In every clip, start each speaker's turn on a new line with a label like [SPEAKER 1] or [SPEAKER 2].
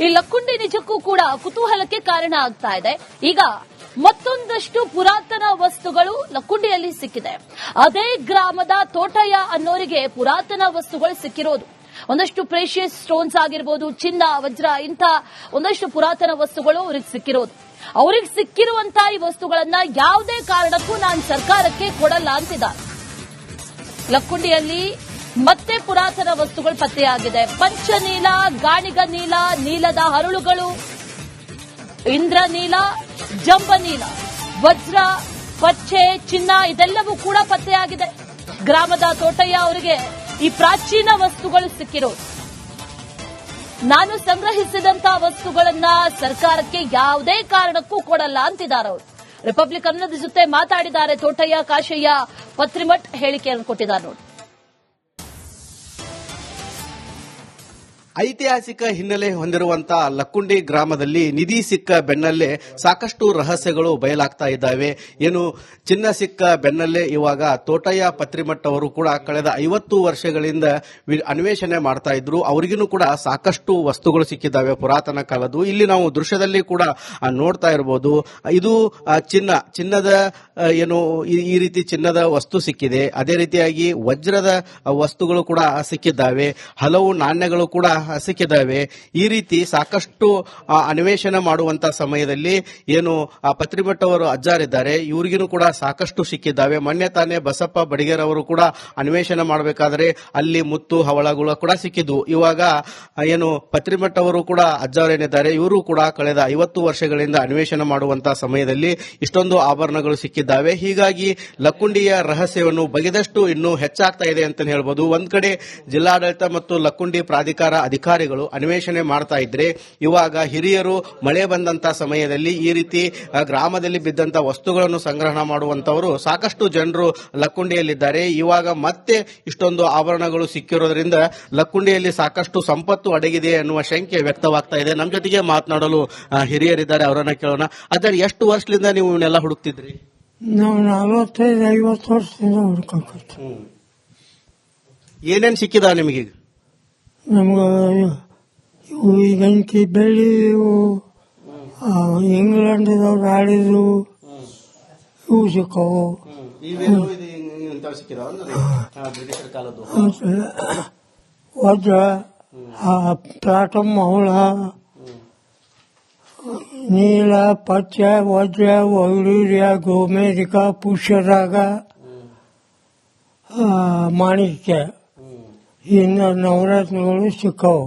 [SPEAKER 1] ಈ ಲಕ್ಕುಂಡಿ ನಿಜಕ್ಕೂ ಕೂಡ ಕುತೂಹಲಕ್ಕೆ ಕಾರಣ ಆಗ್ತಾ ಇದೆ. ಈಗ ಮತ್ತೊಂದಷ್ಟು ಪುರಾತನ ವಸ್ತುಗಳು ಲಕ್ಕುಂಡಿಯಲ್ಲಿ ಸಿಕ್ಕಿದೆ. ಅದೇ ಗ್ರಾಮದ ತೋಟಯ್ಯ ಅನ್ನೋರಿಗೆ ಪುರಾತನ ವಸ್ತುಗಳು ಸಿಕ್ಕಿರೋದು. ಒಂದಷ್ಟು ಪ್ರೇಷಿಯಸ್ ಸ್ಟೋನ್ಸ್ ಆಗಿರ್ಬೋದು, ಚಿನ್ನ, ವಜ್ರ, ಇಂಥ ಒಂದಷ್ಟು ಪುರಾತನ ವಸ್ತುಗಳು ಅವ್ರಿಗೆ ಸಿಕ್ಕಿರೋದು. ಅವ್ರಿಗೆ ಸಿಕ್ಕಿರುವಂತಹ ಈ ವಸ್ತುಗಳನ್ನ ಯಾವುದೇ ಕಾರಣಕ್ಕೂ ನಾನು ಸರ್ಕಾರಕ್ಕೆ ಕೊಡಲ್ಲ ಅಂತಿದ್ದಾರೆ. ಲಕ್ಕುಂಡಿಯಲ್ಲಿ ಮತ್ತೆ ಪುರಾತನ ವಸ್ತುಗಳು ಪತ್ತೆಯಾಗಿದೆ. ಪಂಚನೀಲ, ಗಾಣಿಗ ನೀಲ, ನೀಲದ ಹರಳುಗಳು, ಇಂದ್ರನೀಲ, ಜಂಬನೀಲ, ವಜ್ರ, ಪಚ್ಚೆ, ಚಿನ್ನ ಇದೆಲ್ಲವೂ ಕೂಡ ಪತ್ತೆಯಾಗಿದೆ. ಗ್ರಾಮದ ತೋಟಯ್ಯ ಅವರಿಗೆ ಈ ಪ್ರಾಚೀನ ವಸ್ತುಗಳು ಸಿಕ್ಕಿರೋದು. ನಾನು ಸಂಗ್ರಹಿಸಿದಂತಹ ವಸ್ತುಗಳನ್ನ ಸರ್ಕಾರಕ್ಕೆ ಯಾವುದೇ ಕಾರಣಕ್ಕೂ ಕೊಡಲ್ಲ ಅಂತಿದ್ದಾರೆ ಅವರು. ರಿಪಬ್ಲಿಕ್ ಕನ್ನಡದ ಜೊತೆ ಮಾತಾಡಿದ್ದಾರೆ ತೋಟಯ್ಯ ಕಾಶಯ್ಯ ಪತ್ರಿಮಠ್, ಹೇಳಿಕೆಯನ್ನು ಕೊಟ್ಟಿದ್ದಾರೆ ನೋಡಿ.
[SPEAKER 2] ಐತಿಹಾಸಿಕ ಹಿನ್ನೆಲೆ ಹೊಂದಿರುವಂತಹ ಲಕ್ಕುಂಡಿ ಗ್ರಾಮದಲ್ಲಿ ನಿಧಿ ಸಿಕ್ಕ ಬೆನ್ನಲ್ಲೇ ಸಾಕಷ್ಟು ರಹಸ್ಯಗಳು ಬಯಲಾಗ್ತಾ ಇದ್ದಾವೆ. ಏನು ಚಿನ್ನ ಸಿಕ್ಕ ಬೆನ್ನಲ್ಲೇ ಇವಾಗ ತೋಟಯ್ಯ ಪತ್ರಿಮಠ್ ಅವರು ಕೂಡ ಕಳೆದ 50 ವರ್ಷಗಳಿಂದ ಅನ್ವೇಷಣೆ ಮಾಡ್ತಾ ಇದ್ರು. ಅವರಿಗೂ ಕೂಡ ಸಾಕಷ್ಟು ವಸ್ತುಗಳು ಸಿಕ್ಕಿದ್ದಾವೆ ಪುರಾತನ ಕಾಲದ್ದು. ಇಲ್ಲಿ ನಾವು ದೃಶ್ಯದಲ್ಲಿ ಕೂಡ ನೋಡ್ತಾ ಇರಬಹುದು. ಇದು ಚಿನ್ನದ ಏನು ಈ ರೀತಿ ಚಿನ್ನದ ವಸ್ತು ಸಿಕ್ಕಿದೆ. ಅದೇ ರೀತಿಯಾಗಿ ವಜ್ರದ ವಸ್ತುಗಳು ಕೂಡ ಸಿಕ್ಕಿದ್ದಾವೆ. ಹಲವು ನಾಣ್ಯಗಳು ಕೂಡ ಸಿಕ್ಕಿದ್ದಾವೆ. ಈ ರೀತಿ ಸಾಕಷ್ಟು ಅನ್ವೇಷಣೆ ಮಾಡುವಂತಹ ಸಮಯದಲ್ಲಿ ಏನು ಪತ್ರಿಮಠ್ ಅವರು ಅಜ್ಜಾರಿದ್ದಾರೆ, ಇವರಿಗೂ ಕೂಡ ಸಾಕಷ್ಟು ಸಿಕ್ಕಿದ್ದಾವೆ. ಮೊನ್ನೆ ತಾನೇ ಬಸಪ್ಪ ಬಡಿಗೇರ್ ಅವರು ಕೂಡ ಅನ್ವೇಷಣೆ ಮಾಡಬೇಕಾದ್ರೆ ಅಲ್ಲಿ ಮುತ್ತು ಹವಳಗಳು ಕೂಡ ಸಿಕ್ಕಿದ್ವು. ಇವಾಗ ಏನು ಪತ್ರಿಮಠ್ ಅವರು ಕೂಡ ಅಜ್ಜಾರೇನಿದ್ದಾರೆ, ಇವರು ಕೂಡ ಕಳೆದ 50 ವರ್ಷಗಳಿಂದ ಅನ್ವೇಷಣೆ ಮಾಡುವಂತಹ ಸಮಯದಲ್ಲಿ ಇಷ್ಟೊಂದು ಆಭರಣಗಳು ಸಿಕ್ಕಿದ್ದಾವೆ. ಹೀಗಾಗಿ ಲಕ್ಕುಂಡಿಯ ರಹಸ್ಯವನ್ನು ಬಗೆದಷ್ಟು ಇನ್ನೂ ಹೆಚ್ಚಾಗ್ತಾ ಇದೆ ಅಂತ ಹೇಳ್ಬೋದು. ಒಂದ್ ಕಡೆ ಜಿಲ್ಲಾಡಳಿತ ಮತ್ತು ಲಕ್ಕುಂಡಿ ಪ್ರಾಧಿಕಾರ ಅಧಿಕಾರಿಗಳು ಅನ್ವೇಷಣೆ ಮಾಡ್ತಾ ಇದ್ರೆ, ಇವಾಗ ಹಿರಿಯರು ಮಳೆ ಬಂದಂತಹ ಸಮಯದಲ್ಲಿ ಈ ರೀತಿ ಗ್ರಾಮದಲ್ಲಿ ಬಿದ್ದಂತ ವಸ್ತುಗಳನ್ನು ಸಂಗ್ರಹಣ ಮಾಡುವಂತವರು ಸಾಕಷ್ಟು ಜನರು ಲಕ್ಕುಂಡಿಯಲ್ಲಿದ್ದಾರೆ. ಇವಾಗ ಮತ್ತೆ ಇಷ್ಟೊಂದು ಆಭರಣಗಳು ಸಿಕ್ಕಿರೋದ್ರಿಂದ ಲಕ್ಕುಂಡಿಯಲ್ಲಿ ಸಾಕಷ್ಟು ಸಂಪತ್ತು ಅಡಗಿದೆ ಅನ್ನುವ ಶಂಕೆ ವ್ಯಕ್ತವಾಗ್ತಾ ಇದೆ. ನಮ್ಮ ಜೊತೆಗೆ ಮಾತನಾಡಲು ಹಿರಿಯರಿದ್ದಾರೆ, ಅವರನ್ನ ಕೇಳೋಣ. ಅದ್ರ ಎಷ್ಟು ವರ್ಷದಿಂದ ನೀವು ಇವನ್ನೆಲ್ಲ ಹುಡುಕ್ತಿದ್ರಿ?
[SPEAKER 3] ನಾವು 45-50 ವರ್ಷದಿಂದ ಹುಡುಕಂತ.
[SPEAKER 2] ಏನೇನ್ ಸಿಕ್ಕಿದ ನಿಮಗೆ?
[SPEAKER 3] ನಮ್ಗೆ ಇವು ಗಂಟಿ ಬೆಳ್ಳಿ, ಇವು ಇಂಗ್ಲೆಂಡ್ದವ್ರು ಆಡಿದ್ರು ಇವು ಸಿಕ್ಕವು. ವಜ್ರ, ಪ್ಲಾಟಮ್ ಹವಳ, ನೀಲ, ಪಚ್ಚ, ವಜ್ರ, ವೈಡೂರ್ಯ, ಗೋಮೇಧಿಕ, ಪುಷ್ಯರಾಗ, ಮಾಣಿಕ್ಯ, ಇನ್ನು ನವರತ್ನಗಳು ಸಿಕ್ಕವು.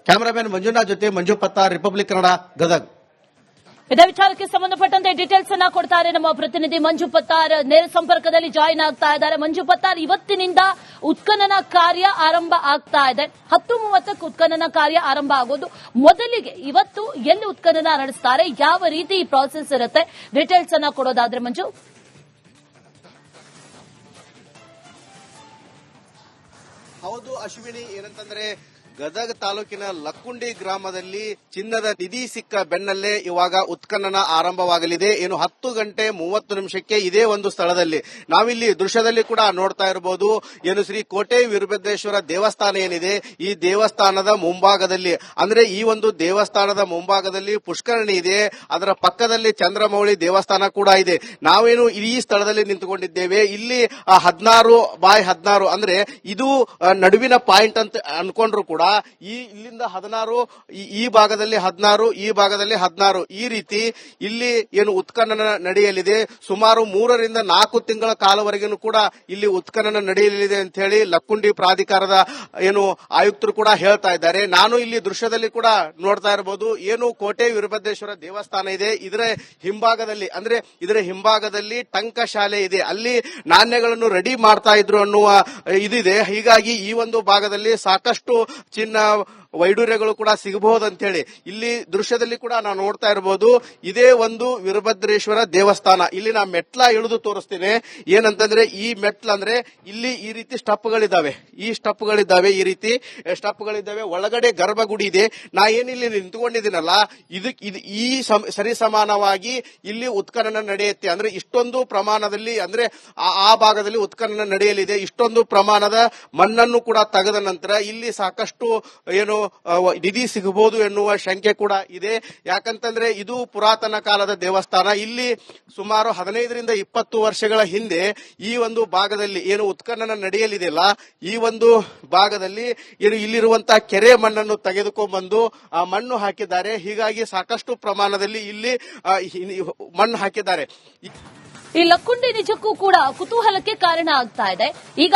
[SPEAKER 2] ಕ್ಯಾಮರಾಮನ್ ಮಂಜುನಾಥ್ ಜೊತೆ ಮಂಜು ಪತ್ತಾರ್, ರಿಪಬ್ಲಿಕ್ ಕನ್ನಡ, ಗದಗ್.
[SPEAKER 1] ಇದೇ ವಿಚಾರಕ್ಕೆ ಸಂಬಂಧಪಟ್ಟಂತೆ ಡೀಟೇಲ್ಸ್ ಅನ್ನ ಕೊಡ್ತಾರೆ ನಮ್ಮ ಪ್ರತಿನಿಧಿ ಮಂಜು ಪತ್ತಾರ್. ನೇರ ಸಂಪರ್ಕದಲ್ಲಿ ಜಾಯಿನ್ ಆಗ್ತಾ ಇದ್ದಾರೆ. ಮಂಜು ಪತ್ತಾರ್, ಇವತ್ತಿನಿಂದ ಉತ್ಖನನ ಕಾರ್ಯ ಆರಂಭ ಆಗ್ತಾ ಇದೆ. 10:30ಕ್ಕೆ ಉತ್ಖನನ ಕಾರ್ಯ ಆರಂಭ ಆಗೋದು. ಮೊದಲಿಗೆ ಇವತ್ತು ಎಲ್ಲಿ ಉತ್ಖನನ ನಡೆಸ್ತಾರೆ, ಯಾವ ರೀತಿ ಈ ಪ್ರಾಸೆಸ್ ಇರುತ್ತೆ, ಡೀಟೇಲ್ಸ್ ಅನ್ನ ಕೊಡೋದಾದ್ರೆ ಮಂಜು.
[SPEAKER 2] ಹೌದು ಅಶ್ವಿನಿ, ಏನಂತಂದ್ರೆ ಗದಗ ತಾಲೂಕಿನ ಲಕ್ಕುಂಡಿ ಗ್ರಾಮದಲ್ಲಿ ಚಿನ್ನದ ನಿಧಿ ಸಿಕ್ಕ ಬೆನ್ನಲ್ಲೇ ಇವಾಗ ಉತ್ಖನನ ಆರಂಭವಾಗಲಿದೆ. ಏನು 10:30 ಇದೇ ಒಂದು ಸ್ಥಳದಲ್ಲಿ ನಾವಿಲ್ಲಿ ದೃಶ್ಯದಲ್ಲಿ ಕೂಡ ನೋಡ್ತಾ ಇರಬಹುದು. ಏನು ಶ್ರೀ ಕೋಟೆ ವೀರಭದ್ರೇಶ್ವರ ದೇವಸ್ಥಾನ ಏನಿದೆ, ಈ ದೇವಸ್ಥಾನದ ಮುಂಭಾಗದಲ್ಲಿ, ಅಂದ್ರೆ ಈ ಒಂದು ದೇವಸ್ಥಾನದ ಮುಂಭಾಗದಲ್ಲಿ ಪುಷ್ಕರಣಿ ಇದೆ. ಅದರ ಪಕ್ಕದಲ್ಲಿ ಚಂದ್ರಮೌಳಿ ದೇವಸ್ಥಾನ ಕೂಡ ಇದೆ. ನಾವೇನು ಈ ಸ್ಥಳದಲ್ಲಿ ನಿಂತುಕೊಂಡಿದ್ದೇವೆ. ಇಲ್ಲಿ 16x16 ಅಂದ್ರೆ ಇದು ನಡುವಿನ ಪಾಯಿಂಟ್ ಅಂತ ಅನ್ಕೊಂಡ್ರು ಕೂಡ ಇಲ್ಲಿಂದ 16, ಈ ಭಾಗದಲ್ಲಿ 16, ಈ ಭಾಗದಲ್ಲಿ 16, ಈ ರೀತಿ ಇಲ್ಲಿ ಏನು ಉತ್ಖನನ ನಡೆಯಲಿದೆ. ಸುಮಾರು 3 ರಿಂದ 4 ತಿಂಗಳ ಕಾಲವರೆಗೂ ಕೂಡ ಇಲ್ಲಿ ಉತ್ಖನನ ನಡೆಯಲಿದೆ ಅಂತ ಹೇಳಿ ಲಕ್ಕುಂಡಿ ಪ್ರಾಧಿಕಾರದ ಏನು ಆಯುಕ್ತರು ಕೂಡ ಹೇಳ್ತಾ ಇದ್ದಾರೆ. ನಾನು ಇಲ್ಲಿ ದೃಶ್ಯದಲ್ಲಿ ಕೂಡ ನೋಡ್ತಾ ಇರಬಹುದು. ಏನು ಕೋಟೆ ವೀರಭದ್ರೇಶ್ವರ ದೇವಸ್ಥಾನ ಇದೆ, ಇದರ ಹಿಂಭಾಗದಲ್ಲಿ ಟಂಕ ಶಾಲೆ ಇದೆ. ಅಲ್ಲಿ ನಾಣ್ಯಗಳನ್ನು ರೆಡಿ ಮಾಡ್ತಾ ಇದ್ರು ಅನ್ನುವ ಇದಿದೆ. ಹೀಗಾಗಿ ಈ ಒಂದು ಭಾಗದಲ್ಲಿ ಸಾಕಷ್ಟು ಚಿನ್ನ, ವೈಡೂರ್ಯಗಳು ಕೂಡ ಸಿಗಬಹುದು ಅಂತ ಹೇಳಿ ಇಲ್ಲಿ ದೃಶ್ಯದಲ್ಲಿ ಕೂಡ ನಾವು ನೋಡ್ತಾ ಇರಬಹುದು. ಇದೇ ಒಂದು ವೀರಭದ್ರೇಶ್ವರ ದೇವಸ್ಥಾನ. ಇಲ್ಲಿ ನಾ ಮೆಟ್ಲ ಇಳಿದು ತೋರಿಸ್ತೇನೆ. ಏನಂತಂದ್ರೆ ಈ ಮೆಟ್ಲಂದ್ರೆ ಇಲ್ಲಿ ಈ ರೀತಿ ಸ್ಟೆಪ್ಗಳಿದ್ದಾವೆ, ಈ ರೀತಿ ಸ್ಟೆಪ್ಗಳಿದ್ದಾವೆ. ಒಳಗಡೆ ಗರ್ಭಗುಡಿ ಇದೆ. ನಾ ಏನಿಲ್ಲಿ ನಿಂತುಕೊಂಡಿದ್ದೀನಲ್ಲ, ಈ ಸರಿಸಮಾನವಾಗಿ ಇಲ್ಲಿ ಉತ್ಖನನ ನಡೆಯುತ್ತೆ. ಅಂದ್ರೆ ಇಷ್ಟೊಂದು ಪ್ರಮಾಣದಲ್ಲಿ, ಅಂದ್ರೆ ಆ ಭಾಗದಲ್ಲಿ ಉತ್ಖನನ ನಡೆಯಲಿದೆ. ಇಷ್ಟೊಂದು ಪ್ರಮಾಣದ ಮಣ್ಣನ್ನು ಕೂಡ ತೆಗೆದ ನಂತರ ಇಲ್ಲಿ ಸಾಕಷ್ಟು ಸಾಕಷ್ಟು ಏನು ನಿಧಿ ಸಿಗಬಹುದು ಎನ್ನುವ ಶಂಕೆ ಕೂಡ ಇದೆ. ಯಾಕಂತಂದ್ರೆ ಇದು ಪುರಾತನ ಕಾಲದ ದೇವಸ್ಥಾನ. ಇಲ್ಲಿ ಸುಮಾರು 15ರಿಂದ 20 ವರ್ಷಗಳ ಹಿಂದೆ ಈ ಒಂದು ಭಾಗದಲ್ಲಿ ಏನು ಉತ್ಖನನ ನಡೆಯಲಿದೆಯಲ್ಲ, ಈ ಒಂದು ಭಾಗದಲ್ಲಿ ಏನು ಇಲ್ಲಿರುವಂತಹ ಕೆರೆ ಮಣ್ಣನ್ನು ತೆಗೆದುಕೊಂಡ್ಬಂದು ಆ ಮಣ್ಣು ಹಾಕಿದ್ದಾರೆ. ಹೀಗಾಗಿ ಸಾಕಷ್ಟು ಪ್ರಮಾಣದಲ್ಲಿ ಇಲ್ಲಿ ಮಣ್ಣು ಹಾಕಿದ್ದಾರೆ.
[SPEAKER 1] ಈ ಲಕ್ಕುಂಡಿ ನಿಜಕ್ಕೂ ಕೂಡ ಕುತೂಹಲಕ್ಕೆ ಕಾರಣ ಆಗ್ತಾ ಇದೆ. ಈಗ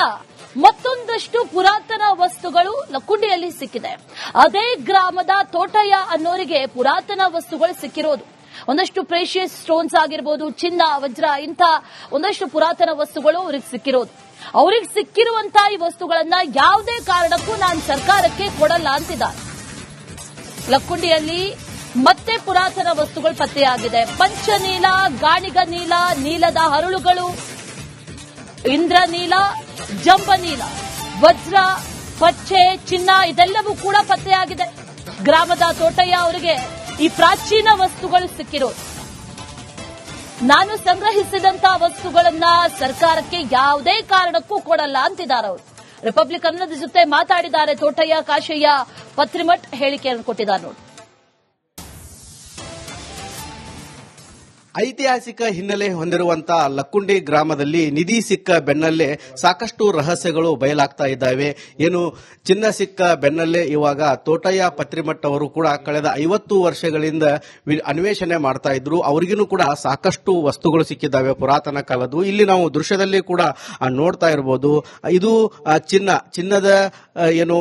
[SPEAKER 1] ಮತ್ತೊಂದಷ್ಟು ಪುರಾತನ ವಸ್ತುಗಳು ಲಕ್ಕುಂಡಿಯಲ್ಲಿ ಸಿಕ್ಕಿದೆ. ಅದೇ ಗ್ರಾಮದ ತೋಟಯ್ಯ ಅನ್ನೋರಿಗೆ ಪುರಾತನ ವಸ್ತುಗಳು ಸಿಕ್ಕಿರೋದು. ಒಂದಷ್ಟು ಪ್ರೇಷಿಯಸ್ ಸ್ಟೋನ್ಸ್ ಆಗಿರ್ಬೋದು, ಚಿನ್ನ, ವಜ್ರ, ಇಂಥ ಒಂದಷ್ಟು ಪುರಾತನ ವಸ್ತುಗಳು ಅವ್ರಿಗೆ ಸಿಕ್ಕಿರೋದು. ಅವ್ರಿಗೆ ಸಿಕ್ಕಿರುವಂತಹ ಈ ವಸ್ತುಗಳನ್ನ ಯಾವುದೇ ಕಾರಣಕ್ಕೂ ನಾನು ಸರ್ಕಾರಕ್ಕೆ ಕೊಡಲ್ಲ ಅಂತಿದ್ದಾರೆ. ಲಕ್ಕುಂಡಿಯಲ್ಲಿ ಮತ್ತೆ ಪುರಾತನ ವಸ್ತುಗಳು ಪತ್ತೆಯಾಗಿದೆ. ಪಂಚನೀಲ, ಗಾಣಿಗ ನೀಲ, ನೀಲದ ಹರಳುಗಳು, ಇಂದ್ರನೀಲ, ಜಂಬನೀಲ, ವಜ್ರ, ಪಚ್ಚೆ, ಚಿನ್ನ ಇದೆಲ್ಲವೂ ಕೂಡ ಪತ್ತೆಯಾಗಿದೆ. ಗ್ರಾಮದ ತೋಟಯ್ಯ ಅವರಿಗೆ ಈ ಪ್ರಾಚೀನ ವಸ್ತುಗಳು ಸಿಕ್ಕಿರೋದು. ನಾನು ಸಂಗ್ರಹಿಸಿದಂತಹ ವಸ್ತುಗಳನ್ನ ಸರ್ಕಾರಕ್ಕೆ ಯಾವುದೇ ಕಾರಣಕ್ಕೂ ಕೊಡಲ್ಲ ಅಂತಿದ್ದಾರೆ ಅವರು. ರಿಪಬ್ಲಿಕ್ ಕನ್ನಡದ ಜೊತೆ ಮಾತಾಡಿದ್ದಾರೆ ತೋಟಯ್ಯ ಕಾಶಯ್ಯ ಪತ್ರಿಮಠ್, ಹೇಳಿಕೆಯನ್ನು ಕೊಟ್ಟಿದ್ದಾರೆ ನೋಡಿ.
[SPEAKER 2] ಐತಿಹಾಸಿಕ ಹಿನ್ನೆಲೆ ಹೊಂದಿರುವಂತಹ ಲಕ್ಕುಂಡಿ ಗ್ರಾಮದಲ್ಲಿ ನಿಧಿ ಸಿಕ್ಕ ಬೆನ್ನಲ್ಲೇ ಸಾಕಷ್ಟು ರಹಸ್ಯಗಳು ಬಯಲಾಗ್ತಾ ಇದ್ದಾವೆ. ಏನು ಚಿನ್ನ ಸಿಕ್ಕ ಬೆನ್ನಲ್ಲೇ ಇವಾಗ ತೋಟಯ್ಯ ಪತ್ರಿಮಠ್ ಅವರು ಕೂಡ ಕಳೆದ 50 ವರ್ಷಗಳಿಂದ ಅನ್ವೇಷಣೆ ಮಾಡ್ತಾ ಇದ್ರು. ಅವರಿಗೂ ಕೂಡ ಸಾಕಷ್ಟು ವಸ್ತುಗಳು ಸಿಕ್ಕಿದ್ದಾವೆ ಪುರಾತನ ಕಾಲದ್ದು. ಇಲ್ಲಿ ನಾವು ದೃಶ್ಯದಲ್ಲಿ ಕೂಡ ನೋಡ್ತಾ ಇರಬಹುದು. ಇದು ಚಿನ್ನದ ಏನು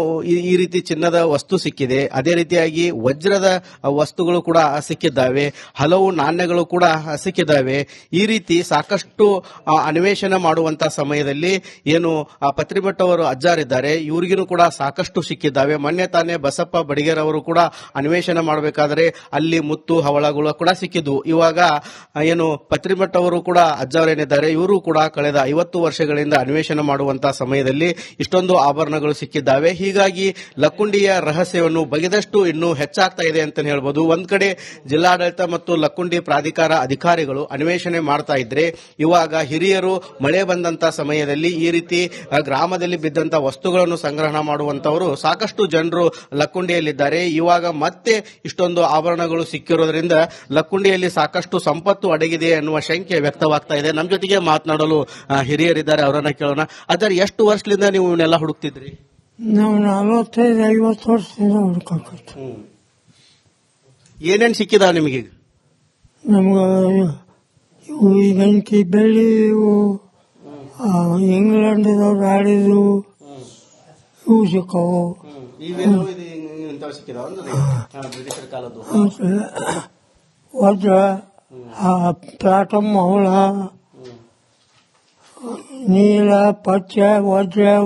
[SPEAKER 2] ಈ ರೀತಿ ಚಿನ್ನದ ವಸ್ತು ಸಿಕ್ಕಿದೆ. ಅದೇ ರೀತಿಯಾಗಿ ವಜ್ರದ ವಸ್ತುಗಳು ಕೂಡ ಸಿಕ್ಕಿದ್ದಾವೆ. ಹಲವು ನಾಣ್ಯಗಳು ಕೂಡ ಸಿಕ್ಕಿದ್ದಾವೆ. ಈ ರೀತಿ ಸಾಕಷ್ಟು ಅನ್ವೇಷಣೆ ಮಾಡುವಂತಹ ಸಮಯದಲ್ಲಿ ಏನು ಪತ್ರಿಮಠ್ ಅವರು ಅಜ್ಜಾರಿದ್ದಾರೆ, ಇವರಿಗೂ ಕೂಡ ಸಾಕಷ್ಟು ಸಿಕ್ಕಿದ್ದಾವೆ. ಮೊನ್ನೆ ತಾನೇ ಬಸಪ್ಪ ಬಡಿಗೇರ್ ಅವರು ಕೂಡ ಅನ್ವೇಷಣೆ ಮಾಡಬೇಕಾದ್ರೆ ಅಲ್ಲಿ ಮುತ್ತು ಹವಳಗಳು ಕೂಡ ಸಿಕ್ಕಿದ್ವು. ಇವಾಗ ಏನು ಪತ್ರಿಮಠ್ ಅವರು ಕೂಡ ಅಜ್ಜಾರೇನಿದ್ದಾರೆ, ಇವರು ಕೂಡ ಕಳೆದ 50 ವರ್ಷಗಳಿಂದ ಅನ್ವೇಷಣೆ ಮಾಡುವಂತಹ ಸಮಯದಲ್ಲಿ ಇಷ್ಟೊಂದು ಆಭರಣಗಳು ಸಿಕ್ಕಿದ್ದಾವೆ. ಹೀಗಾಗಿ ಲಕ್ಕುಂಡಿಯ ರಹಸ್ಯವನ್ನು ಬಗೆದಷ್ಟು ಇನ್ನೂ ಹೆಚ್ಚಾಗ್ತಾ ಇದೆ ಅಂತ ಹೇಳ್ಬೋದು. ಒಂದ್ ಕಡೆ ಜಿಲ್ಲಾಡಳಿತ ಮತ್ತು ಲಕ್ಕುಂಡಿ ಪ್ರಾಧಿಕಾರ ಅಧಿಕಾರಿಗಳು ಅನ್ವೇಷಣೆ ಮಾಡ್ತಾ ಇದ್ರೆ, ಇವಾಗ ಹಿರಿಯರು ಮಳೆ ಬಂದಂತ ಸಮಯದಲ್ಲಿ ಈ ರೀತಿ ಗ್ರಾಮದಲ್ಲಿ ಬಿದ್ದಂತ ವಸ್ತುಗಳನ್ನು ಸಂಗ್ರಹಣ ಮಾಡುವಂತವರು ಸಾಕಷ್ಟು ಜನರು ಲಕ್ಕುಂಡಿಯಲ್ಲಿದ್ದಾರೆ. ಇವಾಗ ಮತ್ತೆ ಇಷ್ಟೊಂದು ಆಭರಣಗಳು ಸಿಕ್ಕಿರೋದ್ರಿಂದ ಲಕ್ಕುಂಡಿಯಲ್ಲಿ ಸಾಕಷ್ಟು ಸಂಪತ್ತು ಅಡಗಿದೆ ಎನ್ನುವ ಶಂಕೆ ವ್ಯಕ್ತವಾಗ್ತಾ ಇದೆ. ನಮ್ಮ ಜೊತೆಗೆ ಮಾತನಾಡಲು ಹಿರಿಯರಿದ್ದಾರೆ, ಅವರನ್ನ ಕೇಳೋಣ. ಆದರೆ ಎಷ್ಟು ವರ್ಷದಿಂದ ನೀವು ಇವನ್ನೆಲ್ಲ ಹುಡುಕ್ತಿದ್ರಿ?
[SPEAKER 3] ನಾವು 45-50 ವರ್ಷದಿಂದ ಹುಡುಕತ್ತು.
[SPEAKER 2] ಏನೇನ್ ಸಿಕ್ಕಿದಾವ ನಿಮಗೆ?
[SPEAKER 3] ನಮ್ಗೆ ಇವು ಈ ಬೆಂಕಿ ಬೆಳ್ಳಿ, ಇವು ಇಂಗ್ಲೆಂಡ್ದವ್ರು ಆಡಿದ್ರು ಇವು ಸಿಕ್ಕವು. ವಜ್ರ, ಪ್ಲಾಟಮ್ ಹವಳ, ನೀಲ, ಪಚ್ಚ, ವಜ್ರ